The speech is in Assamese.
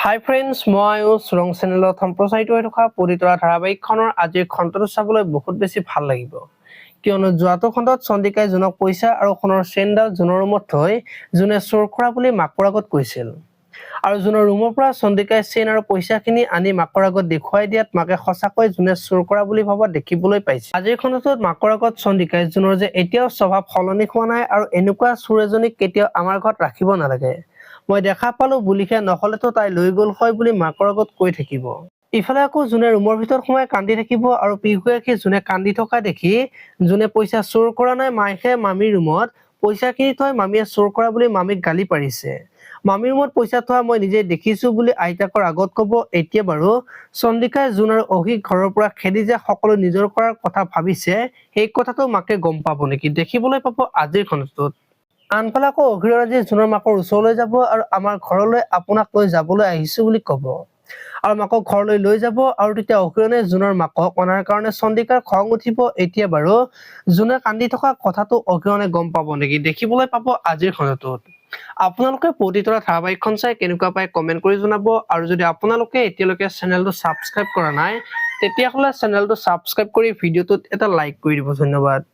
হাই ফ্ৰেণ্ডছ, মই চুৰং চেনেলত সম্প্ৰচাৰিত হৈ থকা পবিতৰা ধাৰাবাহিকখনৰ আজিৰ খণ্ডটো চাবলৈ বহুত বেছি ভাল লাগিব। কিয়নো যোৱাটো খণ্ডত চন্দিকাই জোনক পইচা আৰু সোণৰ চেইনডাল জোনৰ ৰুমত থৈ জোনে চোৰ কৰা বুলি মাকৰ আগত কৈছিল। আৰু জোনৰ ৰুমৰ পৰা চন্দিকাই চেইন আৰু পইচাখিনি আনি মাকৰ আগত দেখুৱাই দিয়াত মাকে সঁচাকৈ জোনে চোৰ কৰা বুলি ভবা দেখিবলৈ পাইছে। আজিৰ খণ্ডটোত মাকৰ আগত চন্দিকাই জোনৰ যে এতিয়াও স্বভাৱ সলনি হোৱা নাই আৰু এনেকুৱা চোৰ এজনীক কেতিয়াও আমাৰ ঘৰত ৰাখিব নালাগে। মই দেখা পালো বুলিহে নহলেতো তাই লৈ গল হয় বুলি মাকৰ আগত কৈ থাকিব। ইফালে আকৌ জোনে ৰুমৰ ভিতৰত সোমাই কান্দি থাকিব আৰু পিহুৱেকে জোনে কান্দি থকা দেখি জোনে পইচা চোৰ কৰা নাই মাইহে মামীৰ ৰুমত পইচাখিনি থৈ মামীয়ে চোৰ কৰা বুলি মামীক গালি পাৰিছে। মামীৰ ৰুমত পইচা থোৱা মই নিজে দেখিছো বুলি আইতাকৰ আগত কব। এতিয়া বাৰু চন্দিকাই জোন আৰু অহিক ঘৰৰ পৰা খেদি যে সকলো নিজৰ কৰাৰ কথা ভাবিছে সেই কথাটো মাকে গম পাব নেকি, দেখিবলৈ পাব আজিৰ খণ্ডটোত। আনফালে আকৌ অহিৰজি জোনৰ মাকৰ ওচৰলৈ যাব আৰু আমাৰ ঘৰলৈ আপোনাক লৈ যাবলৈ আহিছো বুলি কব আৰু মাকক ঘৰলৈ লৈ যাব আৰু তেতিয়া অহিৰণে জোনৰ মাকক অনাৰ কাৰণে চন্দিকাৰ খং উঠিব। এতিয়া বাৰু জোনে কান্দি থকা কথাটো অহিৰণে গম পাব নেকি, দেখিবলৈ পাব আজিৰ খণ্ডটোত। আপোনালোকে পবিতৰা ধাৰাবাহিকখন চাই কেনেকুৱা পায় কমেন্ট কৰি জনাব আৰু যদি আপোনালোকে এতিয়ালৈকে চেনেলটো ছাবস্ক্ৰাইব কৰা নাই তেতিয়াহ'লে চেনেলটো ছাবস্ক্ৰাইব কৰি ভিডিঅ'টোত এটা লাইক কৰি দিব। ধন্যবাদ।